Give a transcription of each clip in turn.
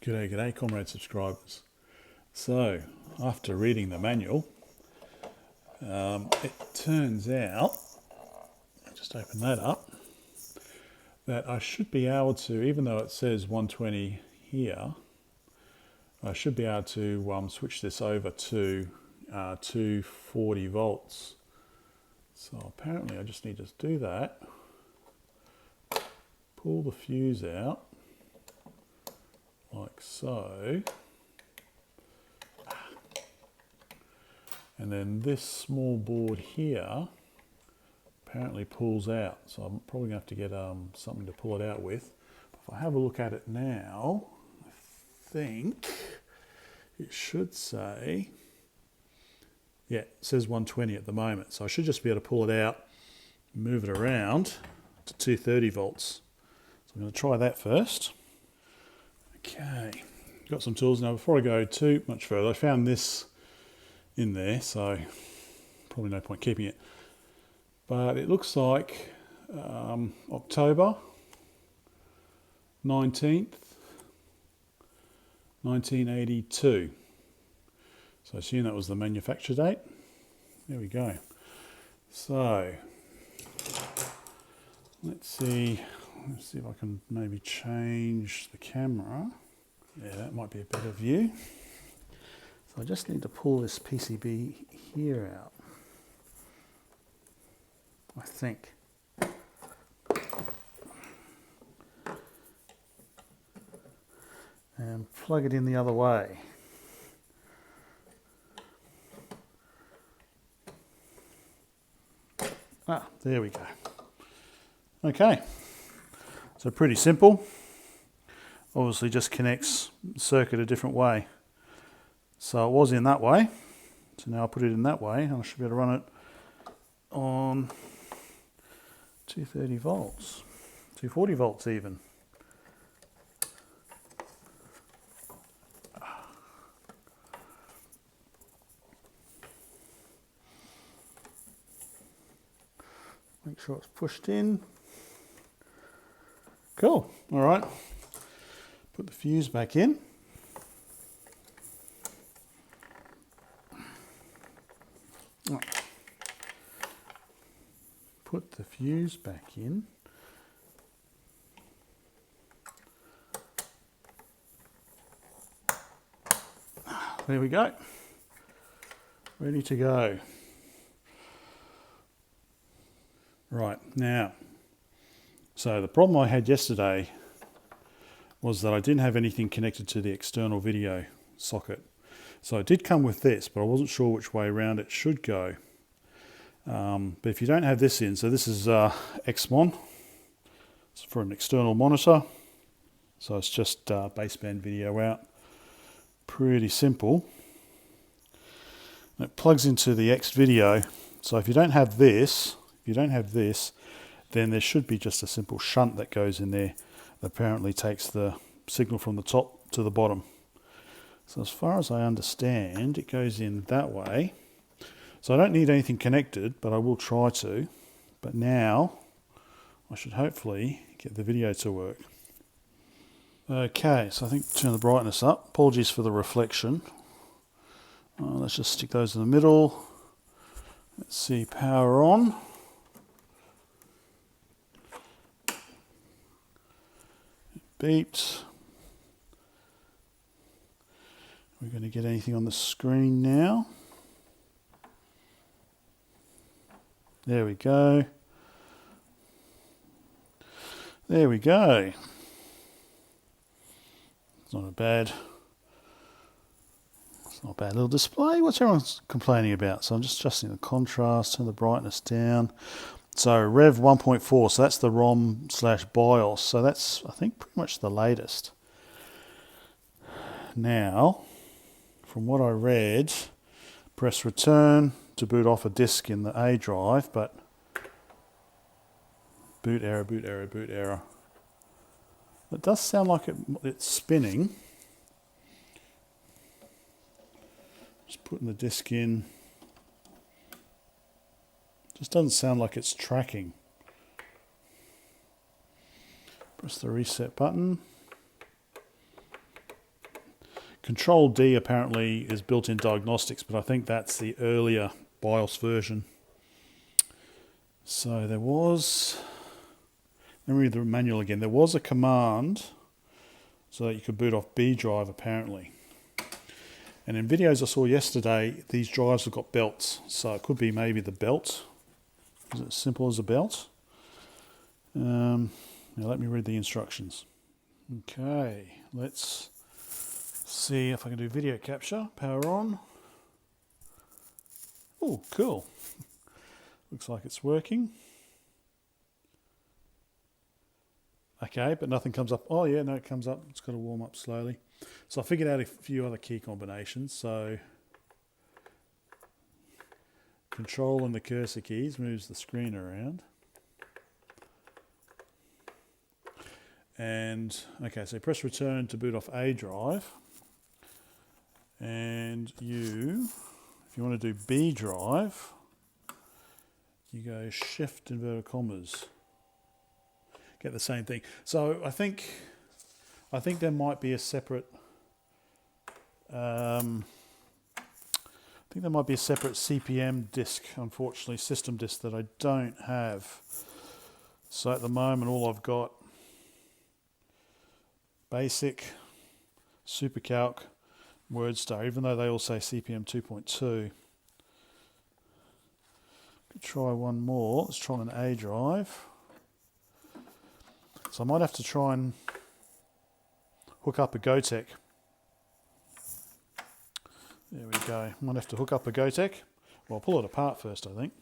G'day, g'day, comrade subscribers. So, after reading the manual, it turns out, I'll just open that up, that I should be able to, even though it says 120 here, I should be able to switch this over to 240 volts. So apparently I just need to do that, pull the fuse out, like so, and then this small board here apparently pulls out, so I'm probably going to have to get something to pull it out with. If I have a look at it now, I think it should say, yeah, it says 120 at the moment, so I should just be able to pull it out, move it around to 230 volts. So I'm going to try that first. Okay, got some tools now. Before I go too much further, I found this in there, so probably no point keeping it. But it looks like October 19th, 1982. So I assume that was the manufacture date. There we go. So let's see if I can maybe change the camera. Yeah, that might be a better view. So I just need to pull this PCB here out, I think. And plug it in the other way. Ah, there we go. Okay. So pretty simple. Obviously just connects the circuit a different way. So it was in that way. So now I'll put it in that way and I should be able to run it on 230 volts, 240 volts even. Make sure it's pushed in. Cool, all right. Put the fuse back in. Put the fuse back in. There we go. Ready to go. Right, now, so the problem I had yesterday was that I didn't have anything connected to the external video socket. So it did come with this, but I wasn't sure which way around it should go. But if you don't have this in, so this is EXMON. It's for an external monitor. So it's just baseband video out. Pretty simple. And it plugs into the X video. So if you don't have this, then there should be just a simple shunt that goes in there that apparently takes the signal from the top to the bottom. So as far as I understand, it goes in that way. So I don't need anything connected, but I will try to. But now I should hopefully get the video to work. Okay, so I think turn the brightness up. Apologies for the reflection. Let's just stick those in the middle. Let's see, power on. Beeps. We're going to get anything on the screen now. There we go. There we go. It's not a bad little display. What's everyone complaining about? So I'm just adjusting the contrast, turn the brightness down. So Rev 1.4, so that's the ROM/BIOS. So that's, I think, pretty much the latest. Now, from what I read, press return to boot off a disk in the A drive, but boot error, boot error, boot error. It does sound like it's spinning. Just putting the disk in. Just doesn't sound like it's tracking. Press the reset button. Control D apparently is built-in diagnostics, but I think that's the earlier BIOS version. So there was, let me read the manual again, there was a command so that you could boot off B drive apparently. And in videos I saw yesterday, these drives have got belts, so it could be maybe the belt. Is it as simple as a belt? Now let me read the instructions. Okay, let's see if I can do video capture. Power on. Oh, cool. Looks like it's working. Okay, but nothing comes up. Oh yeah, no, it comes up. It's got to warm up slowly. So I figured out a few other key combinations. So Control and the cursor keys moves the screen around. And okay, so press return to boot off A drive. And if you want to do B drive, you go shift inverted commas. Get the same thing. So I think there might be a separate CPM disk, unfortunately, system disk that I don't have. So at the moment all I've got basic, supercalc, WordStar, even though they all say CPM 2.2. Could try one more. Let's try an A drive. So I might have to try and hook up a Gotek. There we go. Might have to hook up a Gotek. Well, I'll pull it apart first, I think,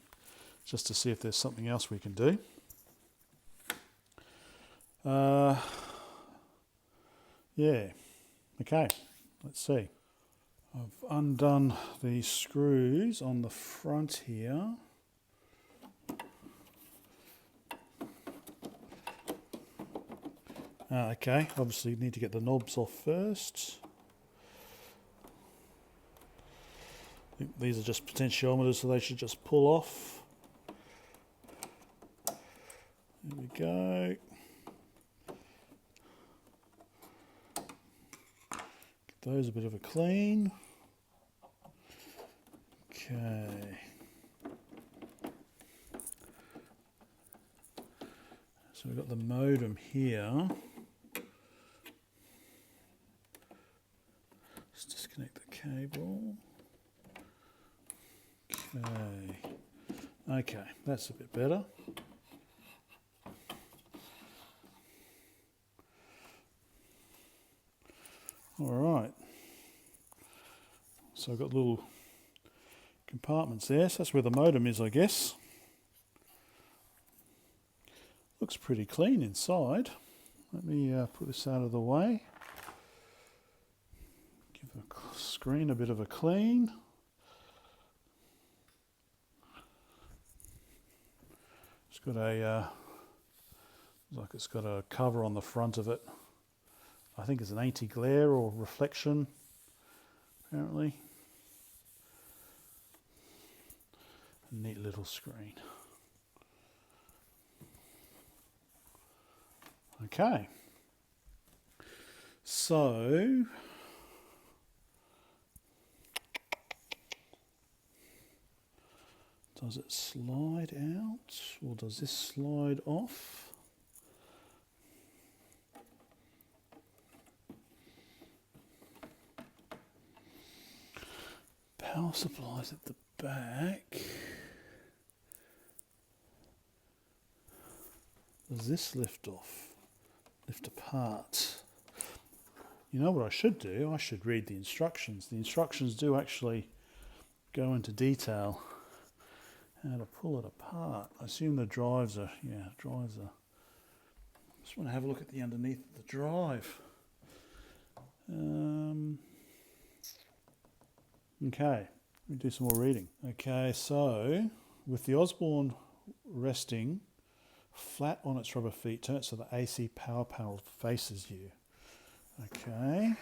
just to see if there's something else we can do. Yeah. Okay. Let's see. I've undone the screws on the front here. Okay, obviously you need to get the knobs off first. I think these are just potentiometers, so they should just pull off. There we go. Give those a bit of a clean. Okay. So we've got the modem here. Let's disconnect the cable. Okay, that's a bit better. All right. So I've got little compartments there. So that's where the modem is, I guess. Looks pretty clean inside. Let me put this out of the way. Give the screen a bit of a clean. It's got a, like it's got a cover on the front of it. I think it's an anti-glare or reflection, apparently. A neat little screen. Okay. So does it slide out or does this slide off? Power supplies at the back. Does this lift off? Lift apart? You know what I should do? I should read the instructions. The instructions do actually go into detail how to pull it apart. I assume the drives are, drives are. Just want to have a look at the underneath of the drive. Okay, let me do some more reading. Okay, so with the Osborne resting flat on its rubber feet, turn it so the AC power panel faces you. Okay.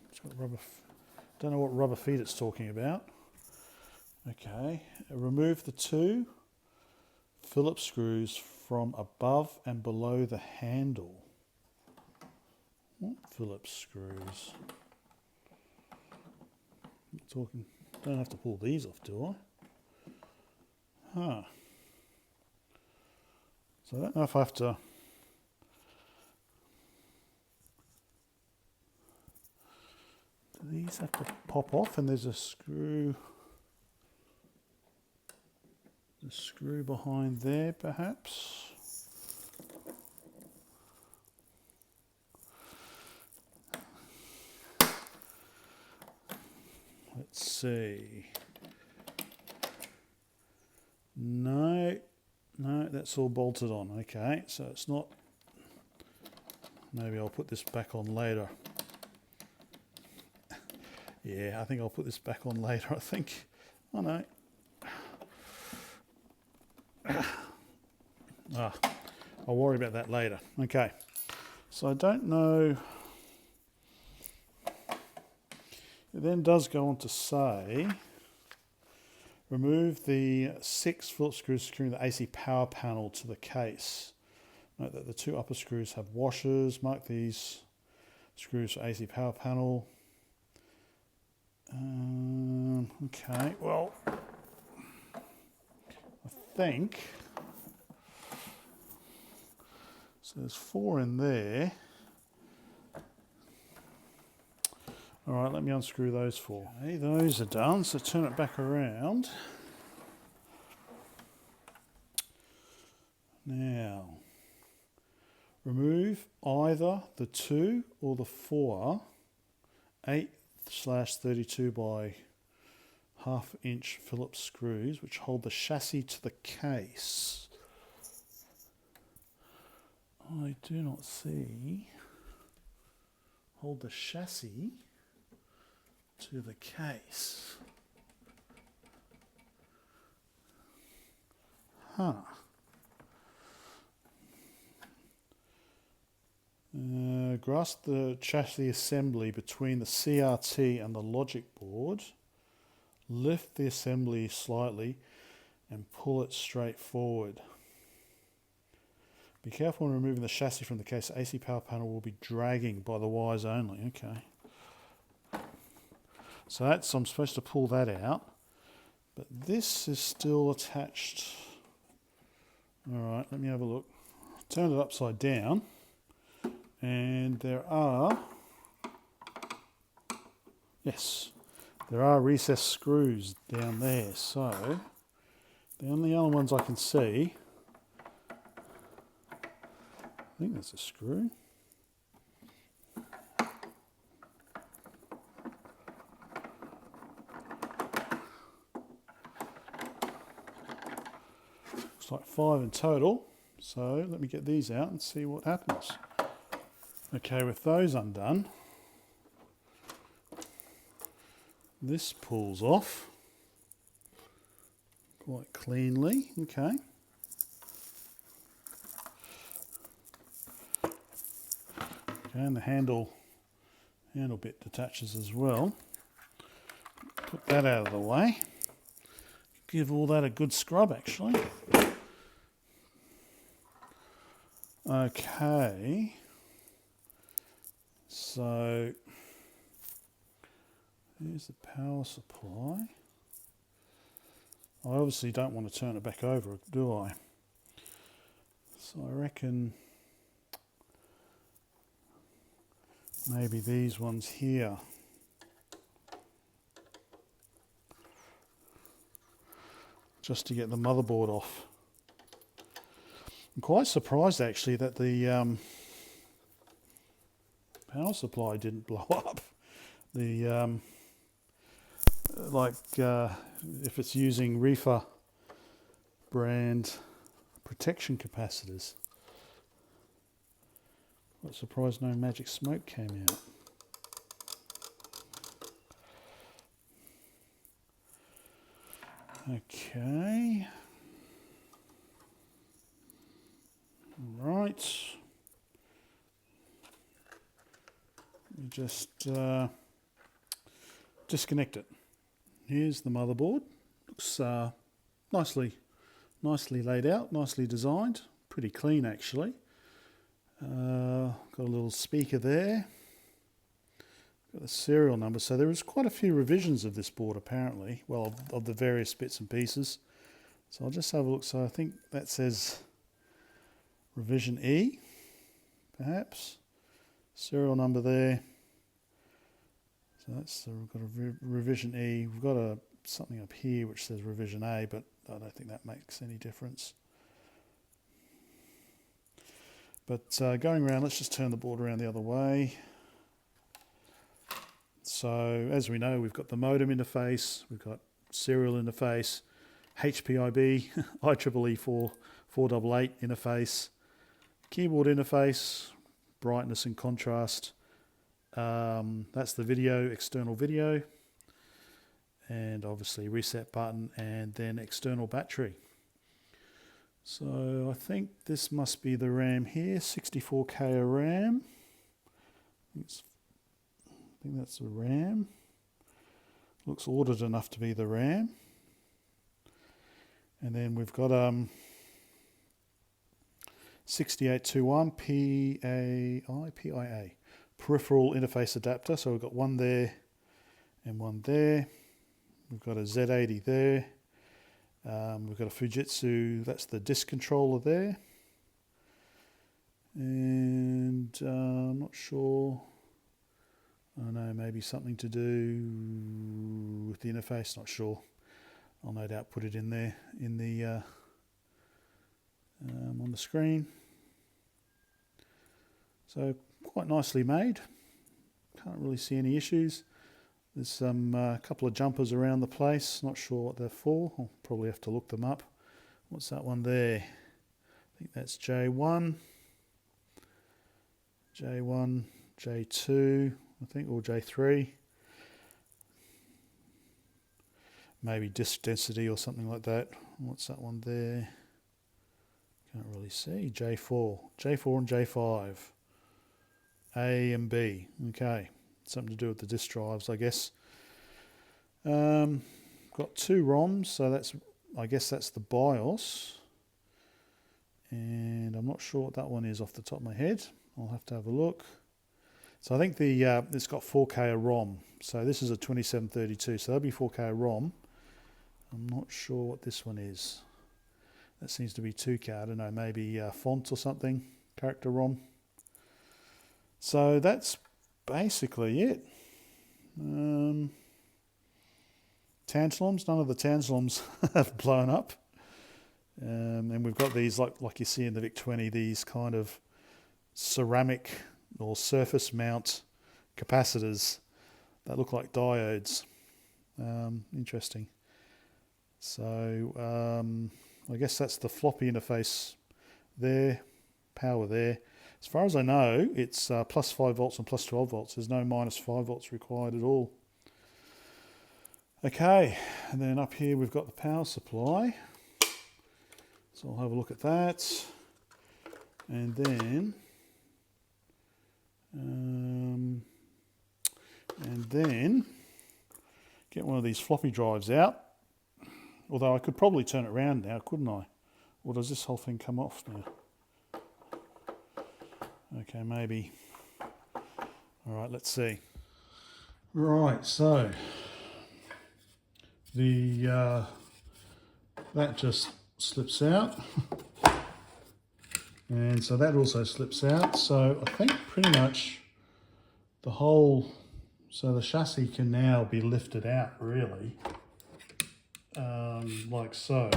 It's got rubber. Don't know what rubber feet it's talking about. Okay. Remove the two Phillips screws from above and below the handle. Phillips screws. I'm talking, don't have to pull these off, do I? Huh. So I don't know if I have to. Do these have to pop off? And there's a screw. A screw behind there, perhaps. Let's see. No, that's all bolted on. Okay, so it's not. Maybe I'll put this back on later. Yeah, I think I'll put this back on later, I think. Oh no. I'll worry about that later. Okay, so I don't know. It then does go on to say, remove the 6 Phillips screws securing the AC power panel to the case. Note that the 2 upper screws have washers. Mark these screws for AC power panel. Okay, well, I think, so there's 4 in there. All right, let me unscrew those 4. Okay, those are done, so turn it back around. Now, remove either the 2 or the 4 8/32 by ½ inch Phillips screws which hold the chassis to the case. I do not see. Hold the chassis to the case. Huh. Grasp the chassis assembly between the CRT and the logic board. Lift the assembly slightly and pull it straight forward. Be careful when removing the chassis from the case. The AC power panel will be dragging by the wires only. Okay. So that's, I'm supposed to pull that out. But this is still attached. Alright, let me have a look. Turn it upside down. And there are, yes, there are recessed screws down there. So the only other ones I can see, I think that's a screw. Looks like 5 in total. So let me get these out and see what happens. Okay, with those undone, this pulls off quite cleanly. Okay. And the handle bit detaches as well. Put that out of the way. Give all that a good scrub actually. Okay. So here's the power supply. I obviously don't want to turn it back over, do I? So I reckon maybe these ones here. Just to get the motherboard off. I'm quite surprised actually that the power supply didn't blow up. The if it's using RIFA brand protection capacitors. I'm surprised no magic smoke came out. Okay. Right. You just disconnect it. Here's the motherboard. Looks nicely laid out, nicely designed. Pretty clean actually. Got a little speaker there. got the serial number. So there is quite a few revisions of this board apparently, well, of the various bits and pieces. So I'll just have a look. So I think that says revision E, perhaps. Serial number there. So that's we've got a revision E. We've got something up here which says revision A, but I don't think that makes any difference. But going around, let's just turn the board around the other way. So as we know, we've got the modem interface, we've got serial interface, HPIB, IEEE 488 interface, keyboard interface, brightness and contrast. That's the video, external video, and obviously reset button, and then external battery. So I think this must be the RAM here, 64K of RAM. I think that's the RAM. Looks ordered enough to be the RAM. And then we've got 6821 PIA, peripheral interface adapter. So we've got one there and one there. We've got a Z80 there. We've got a Fujitsu, that's the disk controller there. And I'm not sure, I don't know, maybe something to do with the interface, not sure. I'll no doubt put it in there in the on the screen. So quite nicely made. Can't really see any issues. There's some couple of jumpers around the place. Not sure what they're for. I'll probably have to look them up. What's that one there? I think that's J1, J1, J2, I think, or J3. Maybe disk density or something like that. What's that one there? Can't really see. J4, J4 and J5. A and B. Okay, something to do with the disk drives, I guess. Got two ROMs, so I guess that's the BIOS. And I'm not sure what that one is off the top of my head. I'll have to have a look. So I think it's got 4K of ROM. So this is a 2732, so that'll be 4K of ROM. I'm not sure what this one is. That seems to be 2K. I don't know, maybe font or something, character ROM. So that's basically it. Tantalums, none of the tantalums have blown up. And we've got these, like you see in the VIC-20, these kind of ceramic or surface mount capacitors that look like diodes. Interesting. So I guess that's the floppy interface there, power there. As far as I know, it's plus 5 volts and plus 12 volts. There's no minus 5 volts required at all. Okay, and then up here we've got the power supply. So I'll have a look at that. And then get one of these floppy drives out. Although I could probably turn it around now, couldn't I? Or does this whole thing come off now? Okay, maybe. All right, let's see. Right, so that just slips out, and so that also slips out. So I think pretty much the whole, so the chassis can now be lifted out, really, like so.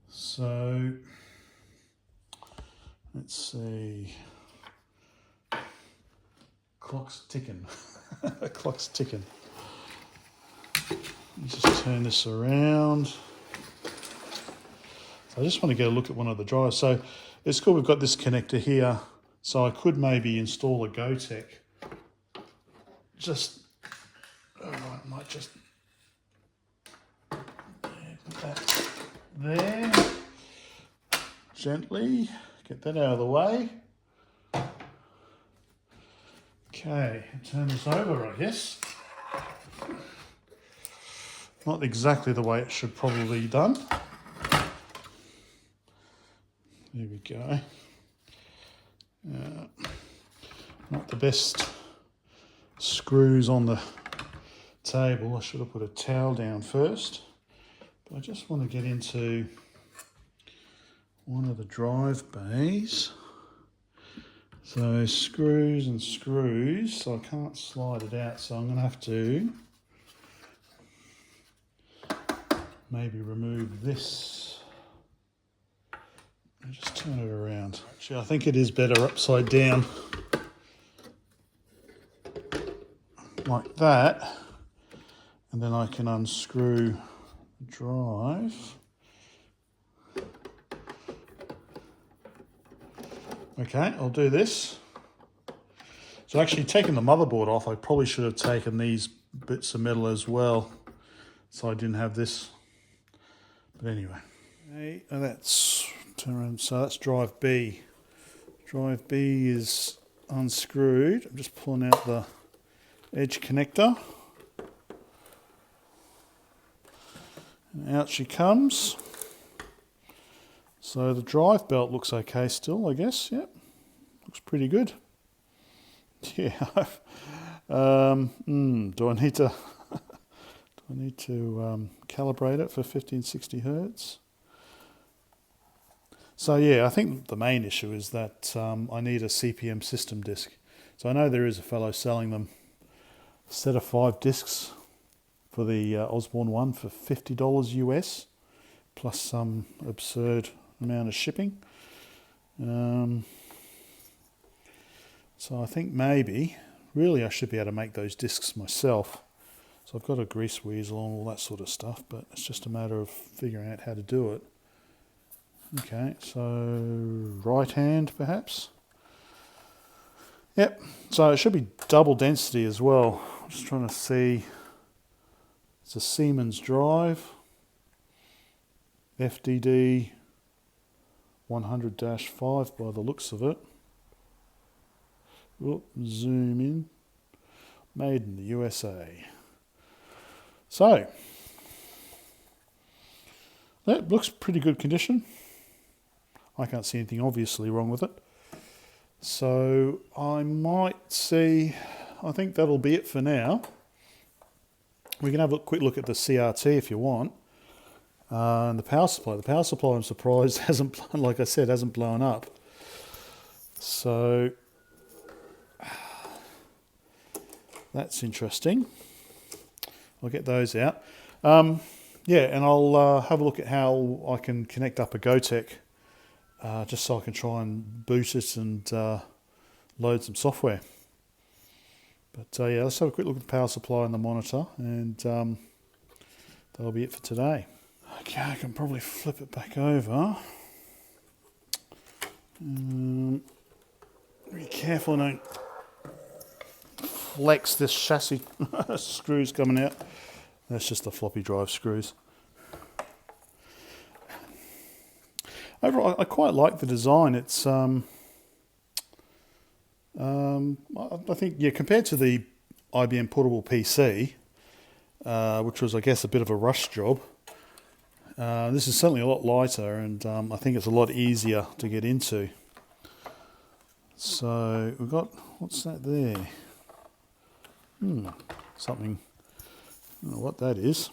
So let's see. Clock's ticking. Clock's ticking. Just turn this around. So I just want to get a look at one of the drives. So it's cool, we've got this connector here. So I could maybe install a GoTech. Just, I might just put that there. Gently, get that out of the way. Okay, turn this over, I guess. Not exactly the way it should probably be done. There we go. Not the best screws on the table. I should have put a towel down first. But I just want to get into one of the drive bays. So screws and screws, so I can't slide it out, so I'm going to have to maybe remove this and just turn it around. Actually, I think it is better upside down like that, and then I can unscrew the drive. Okay, I'll do this. So actually taking the motherboard off, I probably should have taken these bits of metal as well, so I didn't have this. But anyway, okay, that's turn around. So that's drive B. Drive B is unscrewed. I'm just pulling out the edge connector. And out she comes. So the drive belt looks okay still, I guess. Yep, looks pretty good. Yeah. Do I need to calibrate it for 1560 hertz? So yeah, I think the main issue is that I need a CPM system disk. So I know there is a fellow selling them, a set of 5 discs for the Osborne one for $50 US, plus some absurd amount of shipping. So I think maybe, really I should be able to make those discs myself. So I've got a grease weasel and all that sort of stuff, but it's just a matter of figuring out how to do it. Okay, so right hand perhaps. Yep, so it should be double density as well. I'm just trying to see. It's a Siemens drive, FDD 100-5 by the looks of it. Oop, zoom in. Made in the USA. So, that looks pretty good condition. I can't see anything obviously wrong with it. So I might see, I think that'll be it for now. We can have a quick look at the CRT if you want. And the power supply. The power supply, I'm surprised, hasn't, like I said, hasn't blown up. So that's interesting. I'll get those out. Yeah, and I'll have a look at how I can connect up a Gotek, just so I can try and boot it and load some software. But yeah, let's have a quick look at the power supply and the monitor, and that'll be it for today. Okay, I can probably flip it back over. Be careful, I don't flex this chassis. Screws coming out. That's just the floppy drive screws. Overall, I quite like the design. It's I think, yeah, compared to the IBM Portable PC, which was, I guess, a bit of a rush job, this is certainly a lot lighter, and I think it's a lot easier to get into. So we've got, what's that there? Something, I don't know what that is.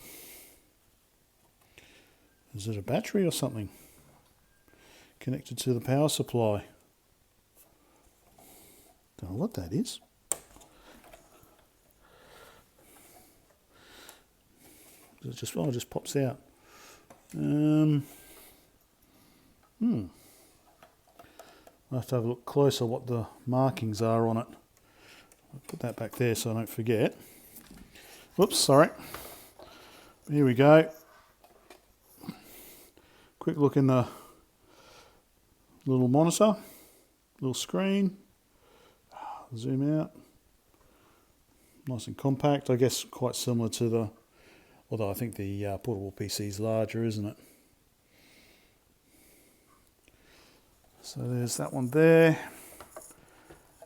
Is it a battery or something? Connected to the power supply. Don't know what that is. It just, oh, it just pops out. I'll have to have a look closer what the markings are on it. I'll put that back there so I don't forget. Whoops, sorry. Here we go. Quick look in the little monitor, little screen. Zoom out. Nice and compact. I guess quite similar to the, although I think the portable PC is larger, isn't it? So there's that one there.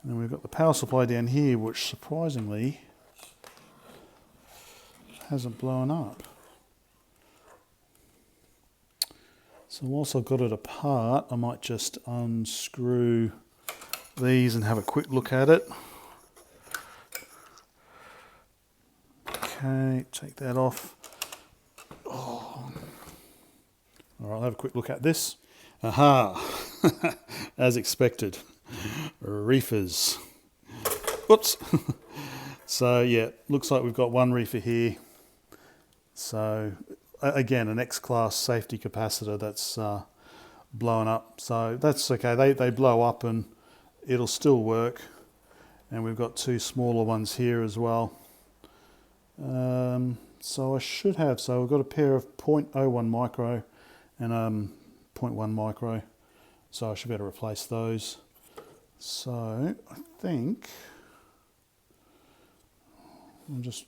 And then we've got the power supply down here, which surprisingly hasn't blown up. So whilst I've got it apart, I might just unscrew these and have a quick look at it. Okay, take that off. Oh. All right, I'll have a quick look at this. Aha, as expected, RIFAs. Whoops. So yeah, looks like we've got one RIFA here. So again, an X-class safety capacitor that's blown up. So that's okay, they blow up and it'll still work. And we've got two smaller ones here as well. So I should have, so we've got a pair of 0.01 micro and 0.1 micro. So I should be able to replace those. So I think, I'll just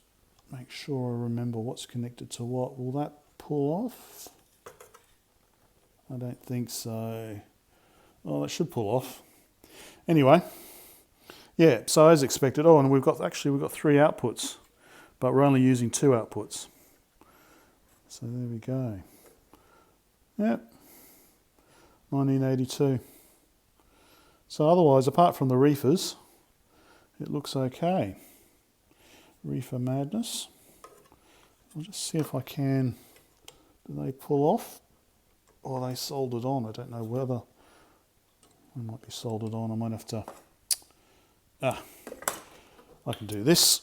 make sure I remember what's connected to what. Will that pull off? I don't think so. Oh, that should pull off. Anyway, yeah, so as expected. Oh, and we've got three outputs, but we're only using two outputs. So there we go. Yep, 1982. So otherwise, apart from the RIFAs, it looks okay. RIFA madness. I'll just see if I can. Do they pull off? Or are they soldered on? I don't know whether. They might be soldered on. I might have to. I can do this.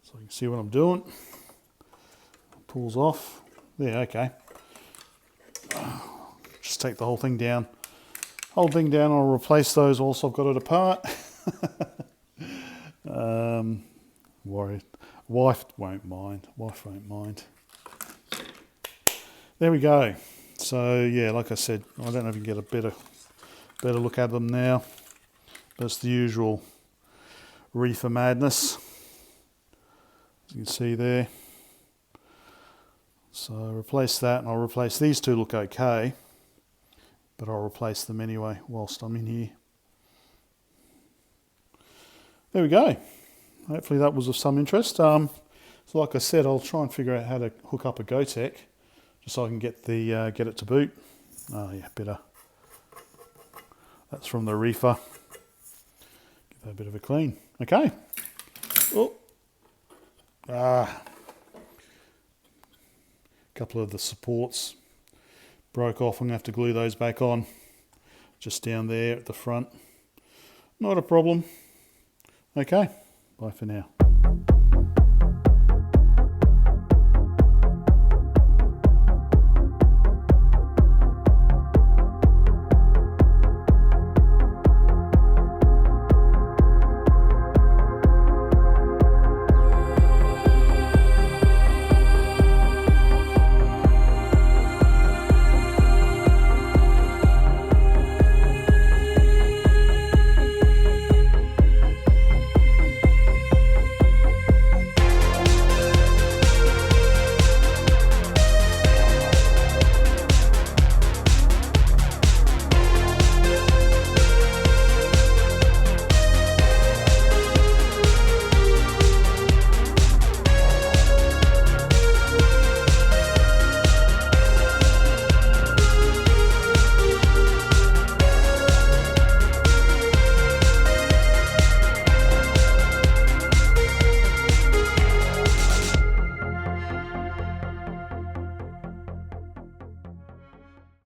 So you can see what I'm doing. Pulls off. There, okay. Just take the whole thing down. Whole thing down, I'll replace those also. I've got it apart. Worried. Wife won't mind. Wife won't mind. There we go. So yeah, like I said, I don't know if you can get a better look at them now. That's the usual RIFA madness, as you can see there. So I'll replace that, and I'll replace these two. Look okay, but I'll replace them anyway whilst I'm in here. There we go. Hopefully that was of some interest. So like I said, I'll try and figure out how to hook up a Gotek just so I can get it to boot. Oh yeah, better. That's from the RIFA. Give that a bit of a clean. Okay. Oh. A couple of the supports broke off. I'm going to have to glue those back on just down there at the front. Not a problem. Okay, bye for now.